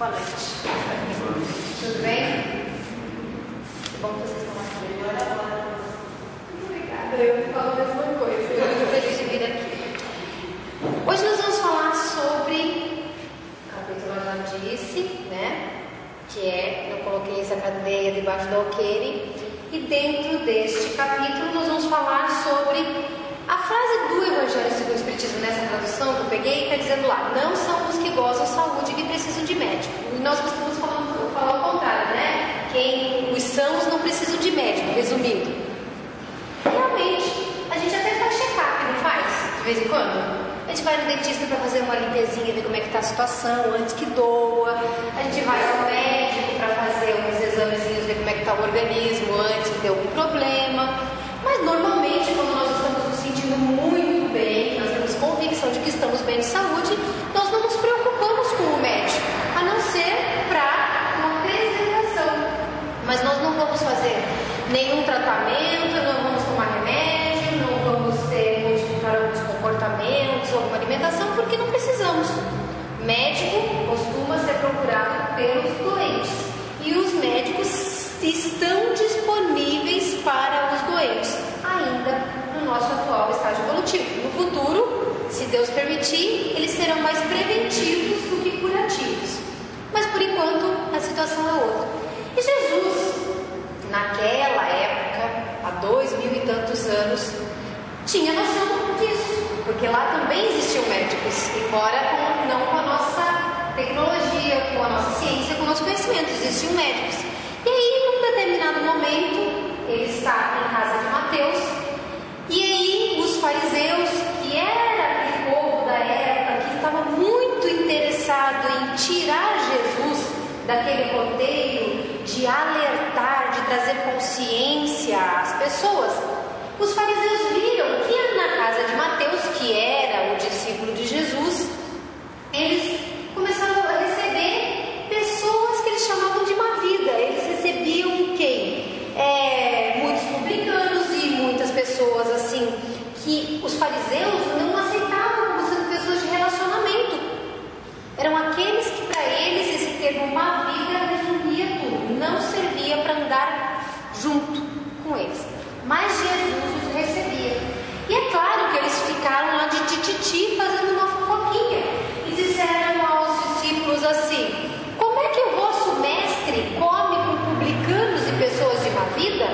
Boa noite. Tudo bem? Que bom que vocês estão aqui. Muito obrigada. Eu falo a mesma coisa. Eu estou feliz de vir aqui. Hoje nós vamos falar sobre, o capítulo eu já disse, né? Que é, eu coloquei essa cadeia debaixo do alqueire. E dentro deste capítulo nós vamos falar sobre a frase do Evangelho segundo o Espiritismo, nessa tradução que eu peguei, está dizendo lá: não são os que gozam de saúde que precisam de médico. E nós costumamos falar o contrário, né? Os sãos não precisam de médico, resumindo. Realmente, a gente até faz check-up, não faz? De vez em quando. A gente vai no dentista para fazer uma limpezinha, ver como é que está a situação, antes que doa. A gente vai ao médico para fazer uns examezinhos, ver como é que está o organismo, antes que dê algum problema. Mas normalmente, quando nós estamos nos sentindo muito bem, nós temos convicção de que estamos bem de saúde, nós não nos preocupamos com o médico, a não ser para uma preservação. Mas nós não vamos fazer nenhum tratamento, não vamos tomar remédio, não vamos modificar alguns comportamentos, alguma alimentação, porque não precisamos. Médico costuma ser procurado pelos doentes, e os médicos estão disponíveis para os doentes, ainda no nosso atual estágio evolutivo. No futuro, se Deus permitir, eles serão mais preventivos do que curativos. Mas por enquanto a situação é outra. E Jesus, naquela época, há 2000 e tantos anos, tinha noção disso, porque lá também existiam médicos, embora não com a nossa tecnologia, com a nossa ciência, com o nosso conhecimento, existiam médicos. E aí, num determinado momento, ele está em casa de Mateus, e aí os fariseus, que era aquele povo da época que estava muito interessado em tirar Jesus daquele roteiro de alertar, de trazer consciência às pessoas, os fariseus viram que na casa de Mateus, que era o discípulo de Jesus, eles começaram a receber pessoas que eles chamavam de má vida. Eles recebiam quem? Muitos publicanos e muitas pessoas assim, que os fariseus não aceitavam como sendo pessoas de relacionamento. Eram aqueles que para eles esse termo má vida resumia tudo, não servia para andar junto com eles. Mas Jesus os recebia. E é claro que eles ficaram lá de tititi fazendo uma fofoquinha e disseram aos discípulos assim: como é que o vosso mestre come com publicanos e pessoas de má vida?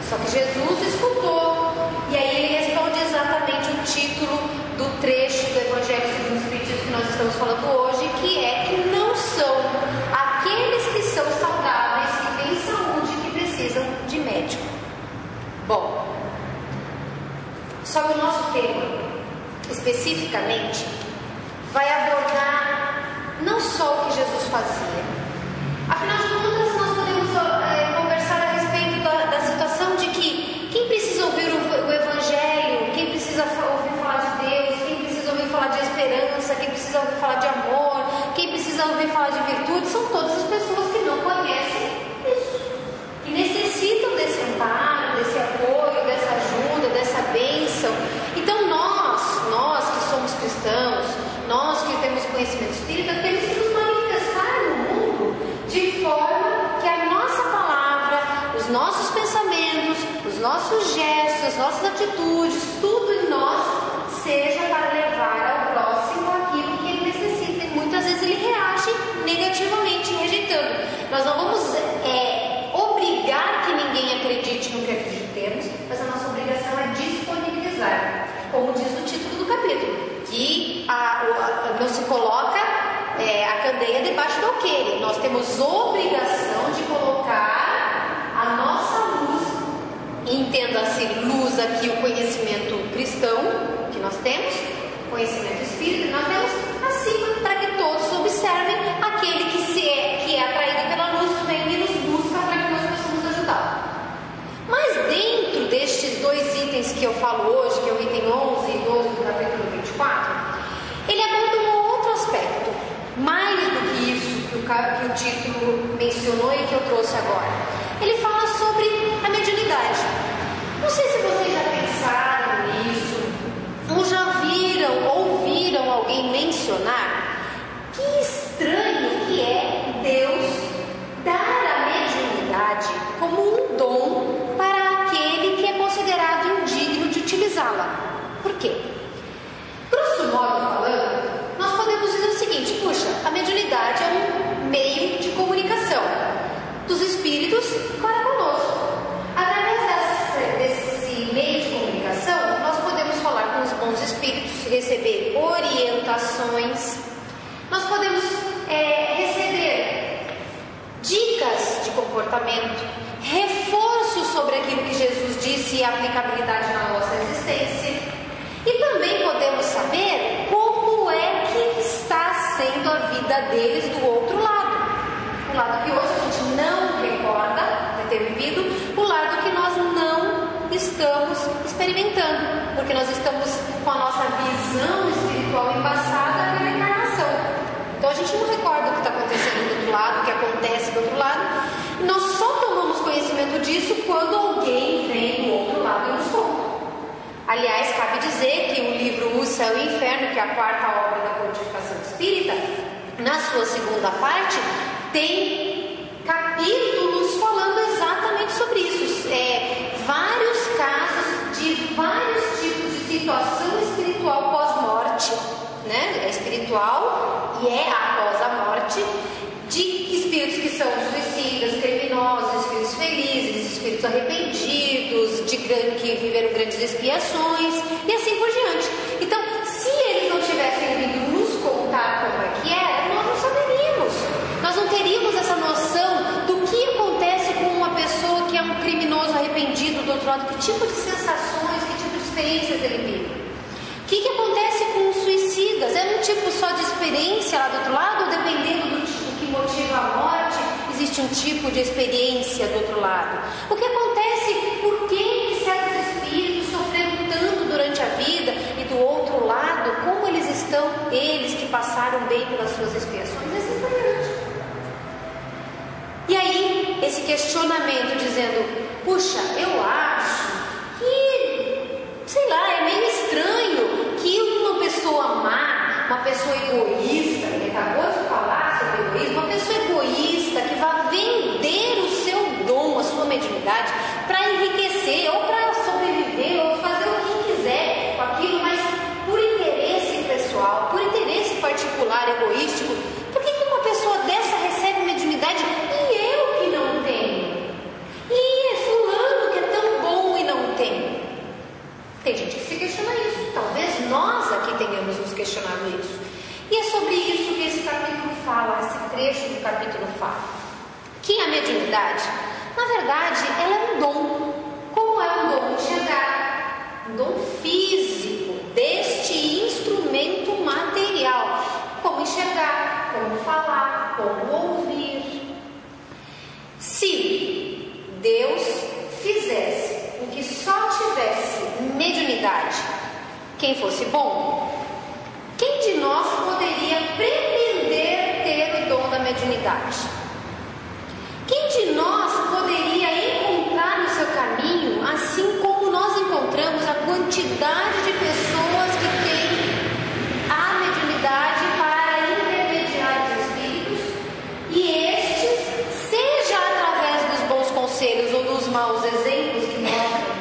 Só que Jesus escutou, e aí ele responde exatamente o título do trecho do Evangelho segundo o Espiritismo que nós estamos falando hoje, que é que não são aqueles que são saudáveis, que têm saúde, que precisam de médico. Bom, sobre o nosso tema especificamente, vai abordar não só o que Jesus fazia. Afinal de contas, nós podemos conversar a respeito da situação de que quem precisa ouvir o Evangelho, quem precisa ouvir falar de Deus, quem precisa ouvir falar de esperança, quem precisa ouvir falar de amor, quem precisa ouvir falar de virtude, são todas as pessoas que não conhecem isso, que necessitam desse amparo, desse apoio, dessa ajuda, dessa bênção. Então nós que somos cristãos, nós que temos conhecimento espírita, temos que nos manifestar no mundo de forma que a nossa palavra, os nossos pensamentos, os nossos gestos, as nossas atitudes, tudo em nós seja para levar ao próximo aquilo que ele necessita. E muitas vezes ele reage negativamente, rejeitando. Nós não vamos obrigar que ninguém acredite no que acreditemos, mas a nossa obrigação é disponibilizar, como diz o título do capítulo, que não se coloca a candeia debaixo do alqueire. Nós temos obrigação de colocar a nossa luz, entenda-se luz aqui o conhecimento cristão que nós temos, conhecimento espírita que nós temos, acima, para que todos observem aquele que é atraído pela luz, vem e nos busca para que nós possamos ajudar. Mas dentro destes dois itens que eu falo hoje, que é o item 11 e 12 do capítulo 24, ele aborda um outro aspecto, mais do que isso que o título mencionou e que eu trouxe agora. Ele fala sobre a mediunidade. Não sei se vocês já pensaram nisso, ou já ouviram alguém mencionar que estranho que é vivendo a vida deles do outro lado. O lado que hoje a gente não recorda de ter vivido, o lado que nós não estamos experimentando, porque nós estamos com a nossa visão espiritual embaçada pela encarnação. Então a gente não recorda o que está acontecendo do outro lado, o que acontece do outro lado. E nós só tomamos conhecimento disso quando alguém vem do outro lado e nos conta. Aliás, cabe dizer que o livro O Céu e o Inferno, que é a quarta obra da codificação espírita, na sua segunda parte, tem capítulos falando exatamente sobre isso. Vários casos de vários tipos de situação espiritual pós-morte, né? É espiritual e é após a morte, de espíritos que são suicidas, criminosos, espíritos felizes, espíritos arrependidos, que viveram grandes expiações e assim por diante. Então, se eles não tivessem vindo nos contar como é que era, nós não saberíamos. Nós não teríamos essa noção do que acontece com uma pessoa que é um criminoso arrependido do outro lado, que tipo de sensações, que tipo de experiências ele vive. O que acontece com os suicidas? É um tipo só de experiência lá do outro lado, ou dependendo do que motiva a morte, existe um tipo de experiência do outro lado? O que acontece? Por que certos espíritos sofreram tanto durante a vida e do outro lado, como eles estão, eles que passaram bem pelas suas expiações? É assim por diante. E aí, esse questionamento dizendo, puxa, eu acho que, sei lá, é meio estranho que uma pessoa má, uma pessoa egoísta, que acabou de falar sobre egoísmo, uma pessoa egoísta que vai vender o seu dom, a sua mediunidade, para enriquecer, ou para sobreviver, ou fazer o que quiser com aquilo, mas por interesse pessoal, por interesse particular, egoístico. Por que uma pessoa dessa recebe mediunidade e eu que não tenho? E é fulano que é tão bom e não tem? Tem gente que se questiona isso. Talvez nós aqui tenhamos nos questionado isso. E é sobre isso que esse capítulo fala, esse trecho do capítulo fala. Que a mediunidade, na verdade, ela é um dom. Como é um dom de enxergar? Um dom físico deste instrumento material. Como enxergar, como falar, como ouvir. Se Deus fizesse com que só tivesse mediunidade quem fosse bom, quem de nós poderia pretender ter o dom da mediunidade? Quem de nós poderia encontrar no seu caminho, assim como nós encontramos a quantidade de pessoas que têm a mediunidade para intermediar os espíritos, e estes, seja através dos bons conselhos ou dos maus exemplos que mostram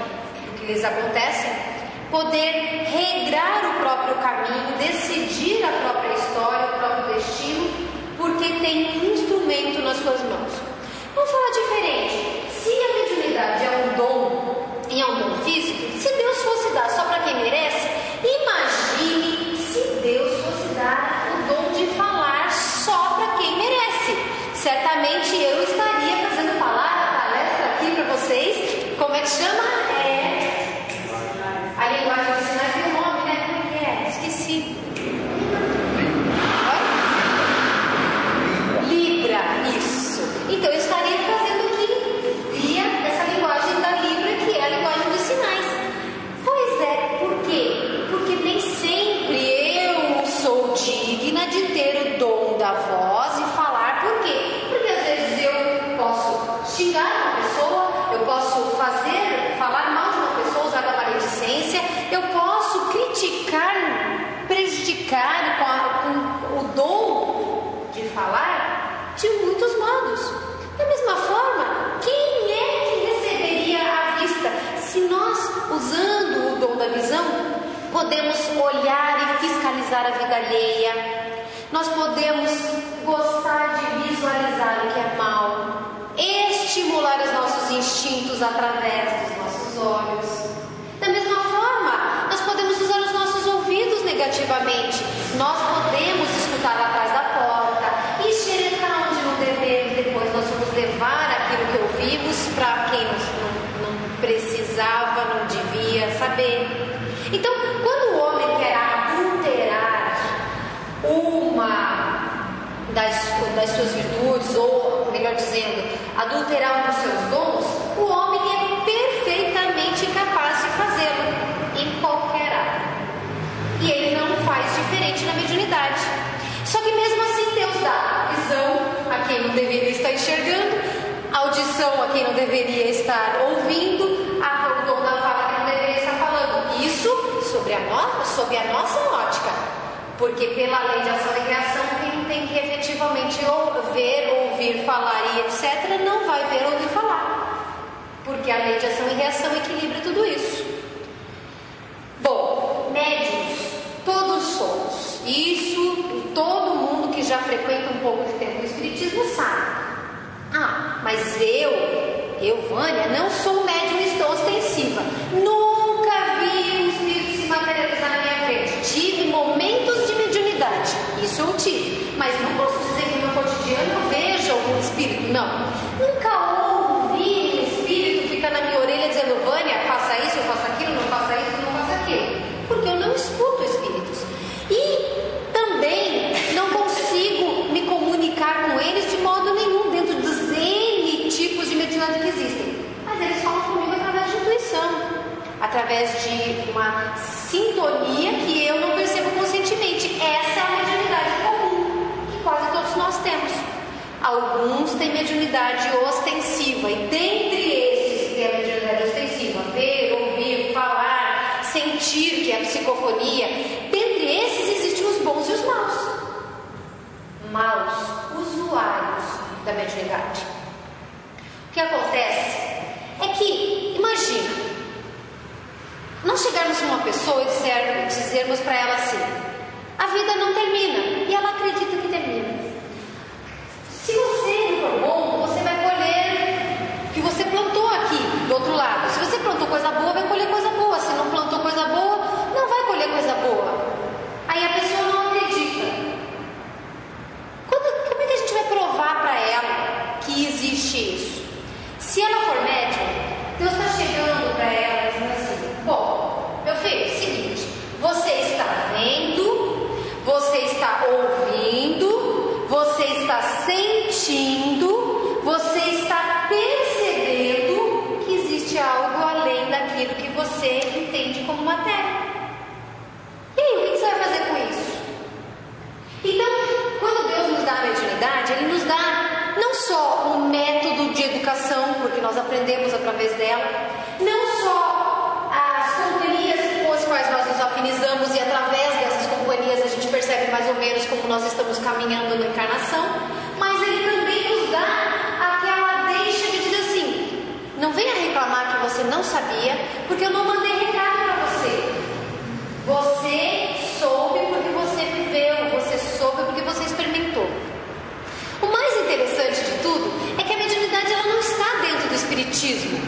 o que lhes acontece, poder regrar o próprio caminho, decidir a própria história, o próprio destino, porque tem um instrumento nas suas mãos. Vamos falar diferente. Se a mediunidade é um dom e é um dom físico, se Deus fosse dar só para quem merece, imagine se Deus fosse dar o dom de falar só para quem merece. Certamente eu estaria fazendo palestra aqui para vocês. Como é que chama? A linguagem de sinais tem um nome, né? Como é que é? Esqueci. Libra, isso. Então eu estaria fazendo aqui via essa linguagem da Libra, que é a linguagem dos sinais. Pois é, por quê? Porque nem sempre eu sou digna de ter o dom da voz e falar. Por quê? Porque às vezes eu posso xingar uma pessoa, eu posso falar mal de uma pessoa, usar da maledicência, eu posso criticar, prejudicar com o dom de falar de muitos modos. Da mesma forma, quem é que receberia a vista? Se nós, usando o dom da visão, podemos olhar e fiscalizar a vida alheia, nós podemos gostar de visualizar o que é mal, estimular os nossos instintos através dos nossos olhos. Da mesma forma, nós podemos usar os nossos ouvidos negativamente. Nós podemos escutar atrás da porta e xeretar onde não devemos. Depois nós vamos levar aquilo que ouvimos para quem não precisava, não devia saber. Então, quando o homem quer adulterar uma das suas virtudes, ou melhor dizendo, adulterar um dos seus dons, o homem é perfeitamente capaz de fazê-lo em qualquer área. E ele não faz diferente na mediunidade. Só que mesmo assim Deus dá visão a quem não deveria estar enxergando, audição a quem não deveria estar ouvindo, o dom da fala a quem não deveria estar falando. Isso sob a nossa ótica, porque pela lei de ação e reação, quem tem que efetivamente ver, ouvir, falar e etc., não vai ver, ouvir, falar, porque a lei de ação e reação equilibra tudo isso. Bom, médiuns todos somos. Isso todo mundo que já frequenta um pouco de tempo do espiritismo sabe. Mas eu, Vânia, não sou médium ostensiva. Nunca vi um espírito se materializar na minha frente. Tive momentos de mediunidade, isso eu tive, mas não posso dizer que no meu cotidiano eu vejo algum espírito, não. Nunca ouvi um espírito ficar na minha orelha dizendo: Vânia, faça isso, faça aquilo, não faça isso, não faça aquilo, porque eu não escuto espíritos. E também não consigo me comunicar com eles de modo nenhum dentro dos N tipos de mediunidade que existem. Mas eles falam comigo através de intuição, através de uma sintonia que eu não percebo conscientemente. Essa é a mediunidade comum que quase todos nós temos. Alguns têm mediunidade ostensiva, e dentre estes que têm a mediunidade ostensiva, ver, ouvir, falar, sentir, que é a psicofonia, dentre esses existem os bons e os maus usuários da mediunidade. O que acontece é que, imagina, nós chegarmos a uma pessoa e dizermos para ela assim: a vida não termina, e ela acredita que termina. Se você não for bom, você vai colher o que você plantou aqui do outro lado. Se você plantou coisa boa, vai colher coisa boa. Se não plantou coisa boa, não vai colher coisa boa. Aí a pessoa não acredita. Como é que a gente vai provar para ela que existe isso? Se ela for médium, Deus está chegando para ela dizendo assim: bom, meu filho, é o seguinte, você está vendo, você está ouvindo, você está sentindo, você está percebendo que existe algo além daquilo que você entende como matéria. E aí, o que você vai fazer com isso? Então, quando Deus nos dá a mediunidade, Ele nos dá não só um método de educação, porque nós aprendemos através dela, não só as companhias com as quais nós nos afinizamos, e através dessas companhias a gente percebe mais ou menos como nós estamos caminhando na encarnação, mas Ele também nos dá aquela deixa de dizer assim: não venha reclamar que você não sabia, porque eu não mandei recado para você. Você soube porque você viveu, você soube porque você experimentou. O mais interessante de tudo é que a mediunidade ela não está dentro do espiritismo.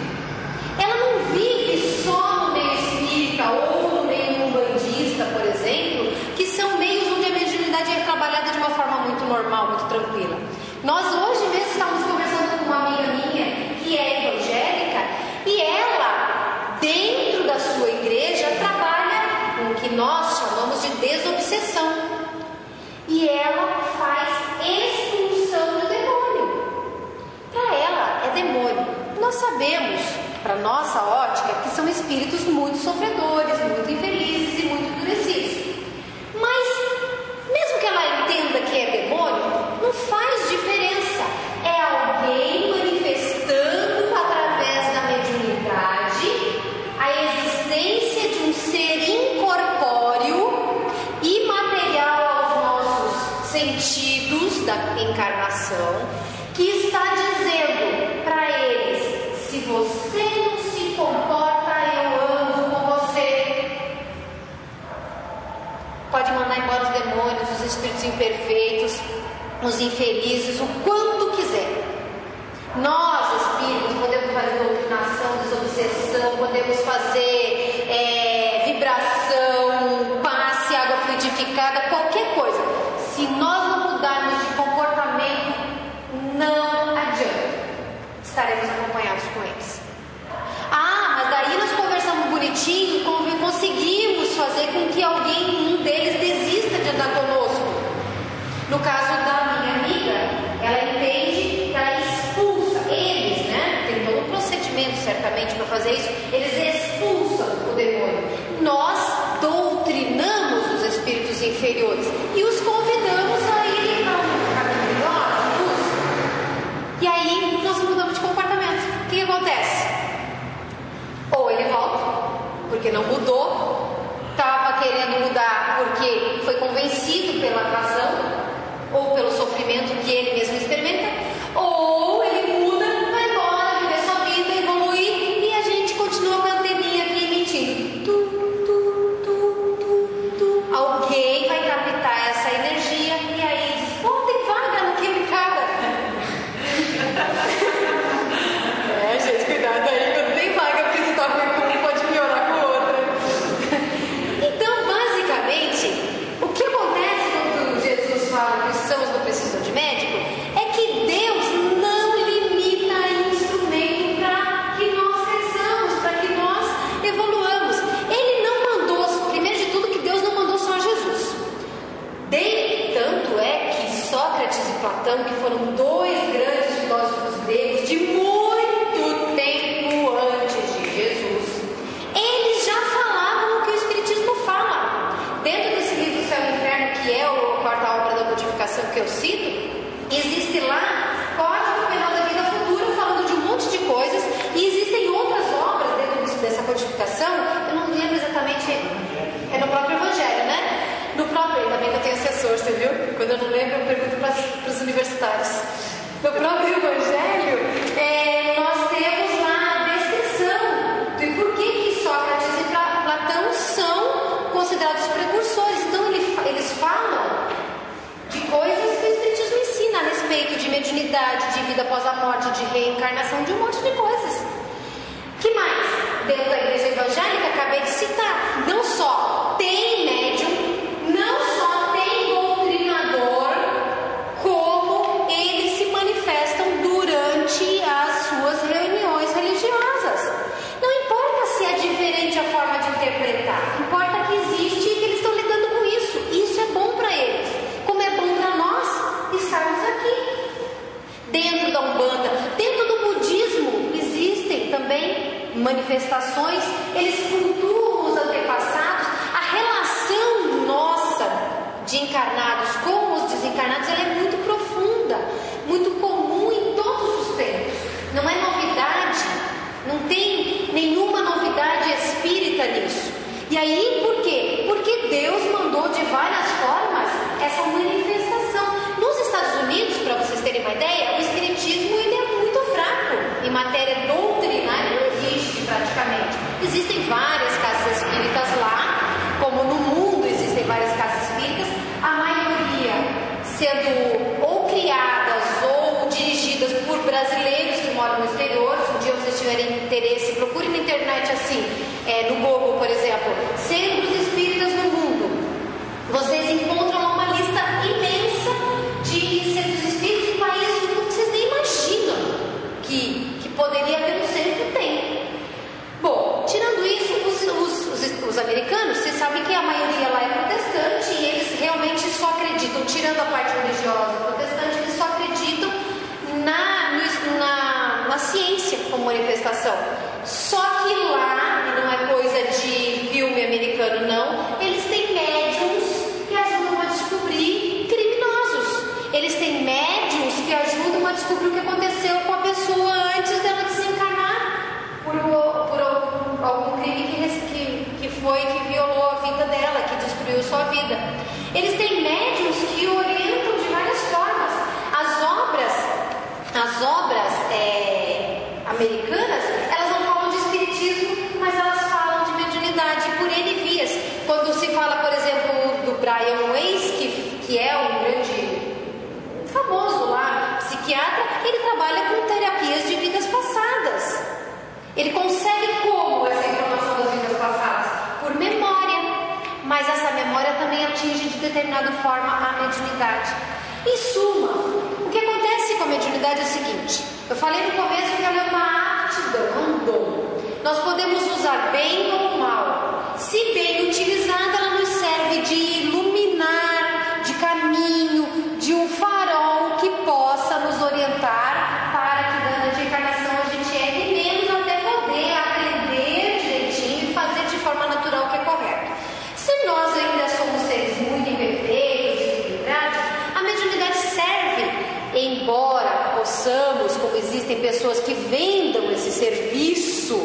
Ela não vive só no meio espírita ou no meio umbandista, por exemplo, que são meios onde a mediunidade é trabalhada de uma forma muito normal, muito tranquila. Nós hoje mesmo estamos conversando com uma amiga minha que é evangélica, e ela, dentro da sua igreja, trabalha com o que nós chamamos de desobsessão. E ela faz expulsão do demônio. Para ela é demônio. Nós sabemos, para nossa ótica, que são espíritos muito sofredores, muito infelizes e muito endurecidos. Mas, mesmo que ela entenda que é demônio, não faz diferença. É alguém manifestando através da mediunidade a existência de um ser incorpóreo e material aos nossos sentidos da encarnação, que está dizendo para eles: se você não se comporta, eu ando com você. Pode mandar embora os demônios, os espíritos imperfeitos, os infelizes, o quanto quiser. Nós, espíritos, podemos fazer doutrinação, desobsessão, podemos fazer vibração, passe, água fluidificada, qualquer coisa. Se nós não mudarmos de comportamento, não adianta. Estaremos acompanhados com eles. Mas daí nós conversamos bonitinho e conseguimos fazer com que um deles desista de andar conosco. No caso da minha fazer isso, eles expulsam o demônio. Nós doutrinamos os espíritos inferiores e os convidamos a irem para um caminho melhor, de luz. E aí nós mudamos de comportamento. O que acontece? Ou ele volta, porque não mudou, estava querendo mudar porque foi convencido pela razão ou pelo sofrimento que ele mesmo experimenta, ou ele muda, vai embora, viver sua vida, evoluir, e a gente continua com a anteninha aqui emitindo. Alguém vai captar essa energia e aí diz: pô, tem vaga naquele cara. Gente, cuidado aí quando tem vaga, porque se toca com um pode piorar com o outro. Então, basicamente, o que acontece quando Jesus fala que os sãos não precisam de médico é que Deus não limita instrumento para que nós cresçamos, para que nós evoluamos. Ele não mandou, primeiro de tudo, que Deus não mandou só Jesus. Tanto é que Sócrates e Platão, que foram dois grandes filósofos gregos de muito tempo antes de Jesus, eles já falavam o que o Espiritismo fala. Dentro desse livro Céu e Inferno, que é a quarta obra da codificação que eu cito, existe lá Código Penal da Vida Futura, falando de um monte de coisas, e existem outras obras dentro dessa codificação. Eu não lembro exatamente, é no próprio Evangelho, né? No próprio, ainda bem que eu tenho assessor, você viu? Quando eu não lembro, eu pergunto para os universitários. No próprio Evangelho, nós temos lá a descrição de por que Sócrates e Platão são considerados precursores. Então, eles falam de coisas que o Espiritismo ensina a respeito de mediunidade, de vida após a morte, de reencarnação, de um monte de coisas. Que mais? Dentro da igreja evangélica, acabei de citar, não só tem médium, não só tem doutrinador, como eles se manifestam durante as suas reuniões religiosas. Não importa se é diferente a forma de interpretar, importa que existe e que eles estão lidando com isso. Isso é bom para eles, como é bom para nós estarmos aqui. Dentro da Umbanda, dentro do budismo, existem também manifestações, eles cultuam os antepassados. A relação nossa de encarnados com os desencarnados, ela é muito profunda, muito comum em todos os tempos. Não é novidade, não tem nenhuma novidade espírita nisso. E aí, por quê? Porque Deus mandou de várias formas essa manifestação. Nos Estados Unidos, para vocês terem uma ideia, o espiritismo ele é muito fraco. Em matéria doutrinária não existe praticamente. Existem várias casas espíritas lá, como no mundo existem várias casas espíritas, a maioria sendo ou criadas ou dirigidas por brasileiros que moram no exterior. Se um dia vocês tiverem interesse, procurem na internet assim, no Google, por exemplo, Centros Espíritas no Mundo. Vocês encontram lá uma lista imensa de centros espíritas em países do mundo que vocês nem imaginam que poderia ter um centro, tem. Bom, tirando isso, os americanos, vocês sabem que a maioria lá é protestante e eles realmente só acreditam, tirando a parte religiosa protestante, eles só acreditam na ciência como manifestação. Só que lá, e não é coisa de filme americano não, eles têm médiums que ajudam a descobrir criminosos. Eles têm médiums que ajudam a descobrir o que aconteceu com a pessoa antes dela desencarnar por algum crime que violou a vida dela, que destruiu sua vida. Eles têm médiums que orientam de várias formas. As obras americanas, elas não falam de espiritismo, mas elas falam de mediunidade por N vias. Quando se fala, por exemplo, do Brian Weiss, que é um grande famoso lá, psiquiatra, ele trabalha com terapias de vidas passadas. Ele consegue como essa informação das vidas passadas? Por memória. Mas essa memória também atinge de determinada forma a mediunidade. Em suma, o que acontece com a mediunidade é o seguinte: eu falei no começo que ela é uma aptidão, um dom. Nós podemos usar bem ou mal. Se bem utilizada, ela nos serve de iluminar, de caminho, de um farol que possa nos orientar para que, dando a encarnação, a gente erre menos até poder aprender embora possamos, como existem pessoas que vendam esse serviço,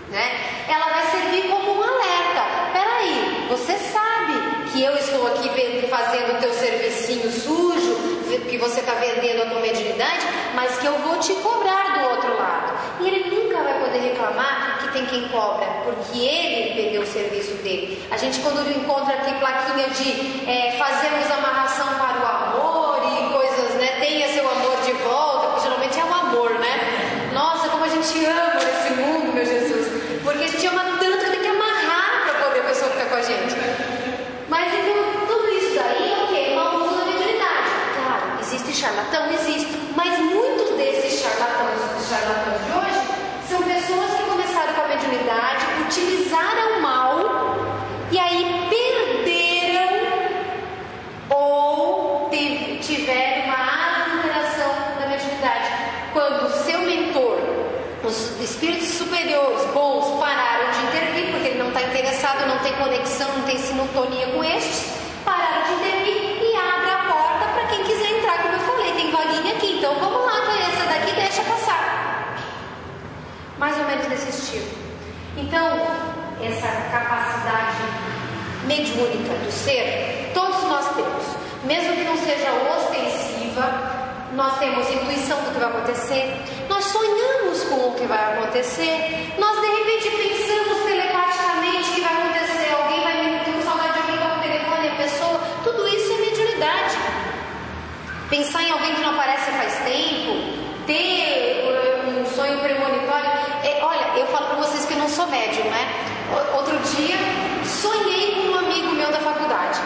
né, ela vai servir como um alerta. Peraí, você sabe que eu estou aqui fazendo o teu servicinho sujo, que você está vendendo a tua mediunidade, mas que eu vou te cobrar do outro lado. E ele nunca vai poder reclamar que tem quem cobra, porque ele vendeu o serviço dele. A gente, quando encontra aqui plaquinha de fazemos amarração para o amor e coisas, né, tenha seu amor de volta, porque geralmente é o amor, né? Nossa, como a gente ama esse mundo, meu Jesus, porque a gente ama tanto que tem que amarrar para poder a pessoa ficar com a gente. Mas então, tudo isso daí é o quê? Mau uso da mediunidade. Claro, existe charlatão? Existe. Mas muitos desses charlatões de hoje são pessoas que começaram com a mediunidade, utilizaram mal e aí perderam ou tiveram uma adulteração da mediunidade. Quando o seu mentor, os espíritos superiores bons pararam de intervir, porque ele não está interessado, não tem conexão, não tem sintonia com estes, pararam de intervir e abre a porta para quem quiser entrar, como eu falei, tem vaguinha aqui, então vamos lá, essa daqui deixa passar. Mais ou menos desse estilo. Então, essa capacidade mediúnica do ser, todos nós temos, mesmo que não seja ostensiva. Nós temos intuição do que vai acontecer, nós sonhamos com o que vai acontecer, nós de repente pensamos telepaticamente que vai acontecer, alguém vai me ter saudade de alguém que vai no telefone, a pessoa, tudo isso é mediunidade. Pensar em alguém que não aparece faz tempo, ter um sonho premonitório, olha, eu falo para vocês que eu não sou médium, né? Outro dia, sonhei com um amigo meu da faculdade,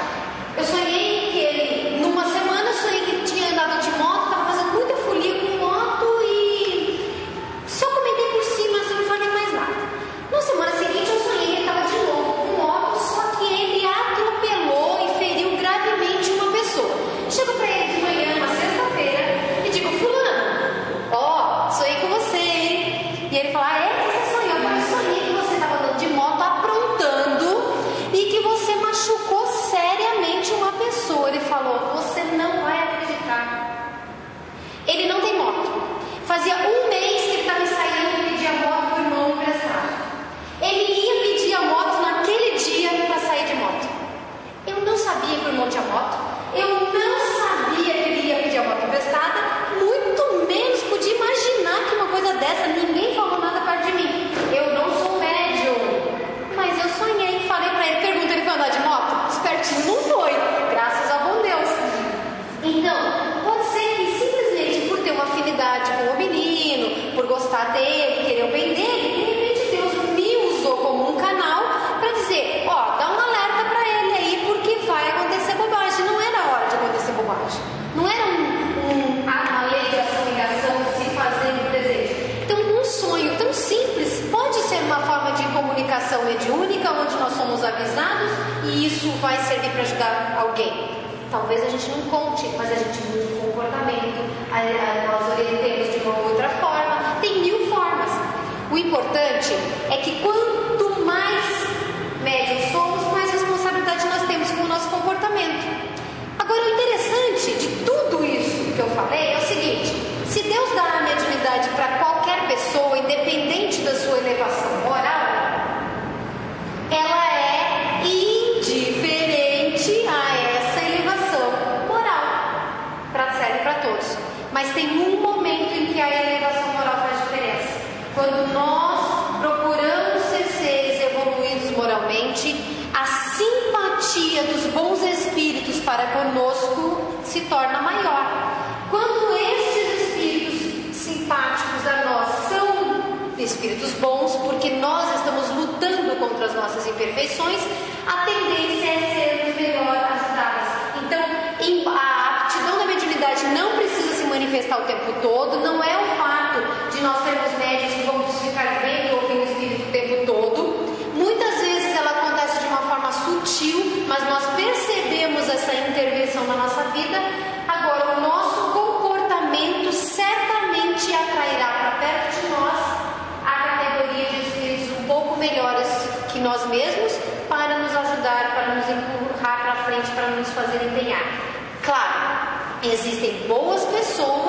eu sonhei que ele, numa semana, sonhei que tinha andado de moto, muita folia com moto e só comentei por cima, assim, não falei mais nada. Na semana seguinte eu sonhei que ele estava de novo com moto, só que ele atropelou e feriu gravemente uma pessoa. Chego para ele de manhã, uma sexta-feira, e digo: fulano, sonhei com você, hein? E ele fala: o que você sonhou? Eu falei: sonhei que você estava andando de moto aprontando e que você machucou seriamente uma pessoa. Ele falou: você não vai acreditar. Ele não tem moto. Fazia um mês que ele estava ensaiando pedir a moto para o irmão emprestado. Ele ia pedir a moto naquele dia para sair de moto. Eu não sabia que o irmão tinha moto. Eu não sabia que ele ia pedir a moto emprestada. Muito menos podia imaginar que uma coisa dessa, ninguém falou nada perto de mim. Eu não sou médium. Mas eu sonhei, falei para ele, pergunta, ele foi andar de moto? Espertinho não foi, graças ao bom Deus. Então, pode ser que simplesmente por ter uma afinidade com o menino, por gostar dele, querer o bem dele, de repente Deus me usou como um canal para dizer: dá um alerta para ele aí, porque vai acontecer bobagem. Não era hora de acontecer bobagem, não era uma lei de ação e reação se fazendo desejo. Então, um sonho tão simples pode ser uma forma de comunicação mediúnica, onde nós somos avisados e isso vai servir para ajudar alguém. Talvez a gente não conte, mas a gente muda o comportamento, nós orientemos de uma outra forma, tem 1000 formas. O importante é que quanto mais médios somos, mais responsabilidade nós temos com o nosso comportamento. Agora, o interessante de tudo isso que eu falei é o seguinte: se Deus dá a mediunidade para qualquer pessoa, independente da sua elevação moral, ela é indiferente a essa elevação moral, serve para todos. Mas tem um momento em que a elevação moral faz diferença. Quando nós procuramos ser seres evoluídos moralmente, a simpatia dos bons espíritos para conosco se torna maior. Quando estes espíritos simpáticos a nós são espíritos bons, porque nós estamos lutando contra as nossas imperfeições, a tendência é sermos melhor ajudadas. Então, a aptidão da mediunidade não precisa se manifestar o tempo todo, não é o fato de nós sermos médios que vamos ficar vendo e ouvindo o espírito o tempo todo. Muitas vezes ela acontece de uma forma sutil, mas nós percebemos essa intervenção na nossa vida. Agora, o nosso comportamento certamente atrairá para perto de nós a categoria de espíritos um pouco melhores que nós mesmos, para nos ajudar, para nos empurrar para frente, para nos fazer empenhar. Claro, existem boas pessoas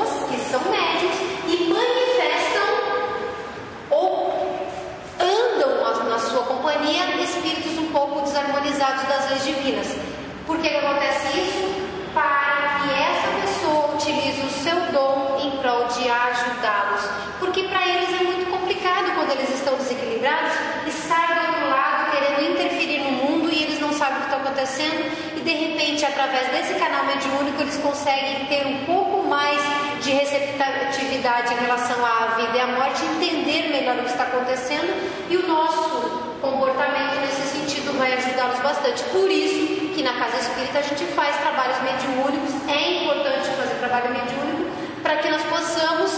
eles estão desequilibrados, estar do outro lado querendo interferir no mundo e eles não sabem o que está acontecendo, e de repente, através desse canal mediúnico, eles conseguem ter um pouco mais de receptividade em relação à vida e à morte, entender melhor o que está acontecendo, e o nosso comportamento nesse sentido vai ajudá-los bastante. Por isso que na Casa Espírita a gente faz trabalhos mediúnicos. É importante fazer trabalho mediúnico para que nós possamos,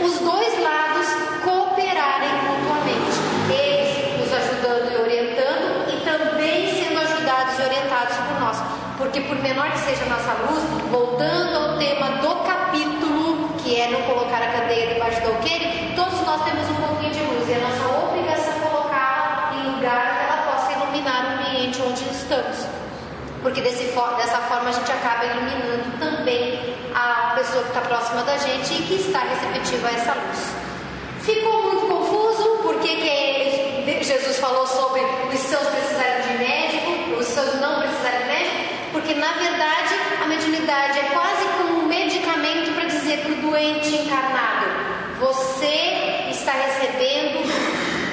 os dois lados, cooperarem mutuamente, eles nos ajudando e orientando, e também sendo ajudados e orientados por nós, porque por menor que seja a nossa luz, voltando ao tema do capítulo, que é não colocar a candeia debaixo do alqueire, todos nós temos um pouquinho de luz, e é nossa obrigação colocá-la em lugar que ela possa iluminar o ambiente onde estamos, porque dessa forma a gente acaba iluminando também a pessoa que está próxima da gente e que está receptiva a essa luz. Ficou muito confuso porque que Jesus falou sobre os seus precisarem de médico, os seus não precisarem de médico? Porque na verdade a mediunidade é quase como um medicamento para dizer para o doente encarnado: você está recebendo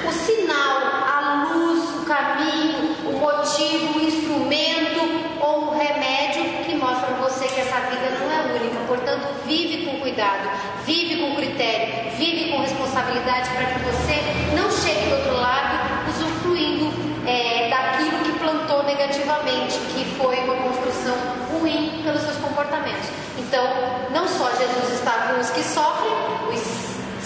o sinal, a luz, o caminho, o motivo, o instrumento ou o remédio que mostra para você que essa vida não é única. Portanto, vive com cuidado, vive com critério, vive com responsabilidade, para que você não chegue do outro lado usufruindo daquilo que plantou negativamente, que foi uma construção ruim pelos seus comportamentos. Então, não só Jesus está com os que sofrem, os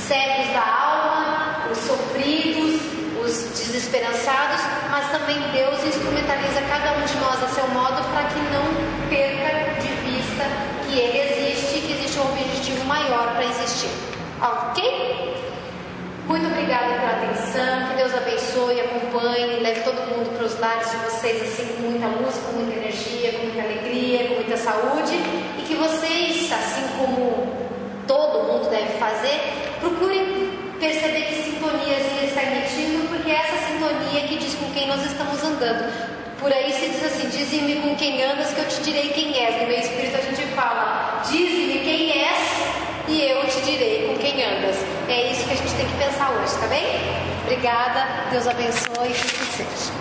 cegos da alma, os sofridos, os desesperançados, mas também Deus instrumentaliza cada um de nós a seu modo, para que não perca de vista que Ele existe e que existe um objetivo maior para existir. Ok? Muito obrigada pela atenção, que Deus abençoe, acompanhe, leve todo mundo para os lares de vocês assim, com muita luz, com muita energia, com muita alegria, com muita saúde, e que vocês, assim como todo mundo deve fazer, procurem perceber que sintonias Ele está emitindo, porque é essa sintonia que diz com quem nós estamos andando. Por aí se diz assim: dize-me com quem andas, que eu te direi quem és. No meio espírito a gente fala: dize-me quem és e eu te direi com quem andas. É isso que a gente tem que pensar hoje, tá bem? Obrigada, Deus abençoe e que assim seja.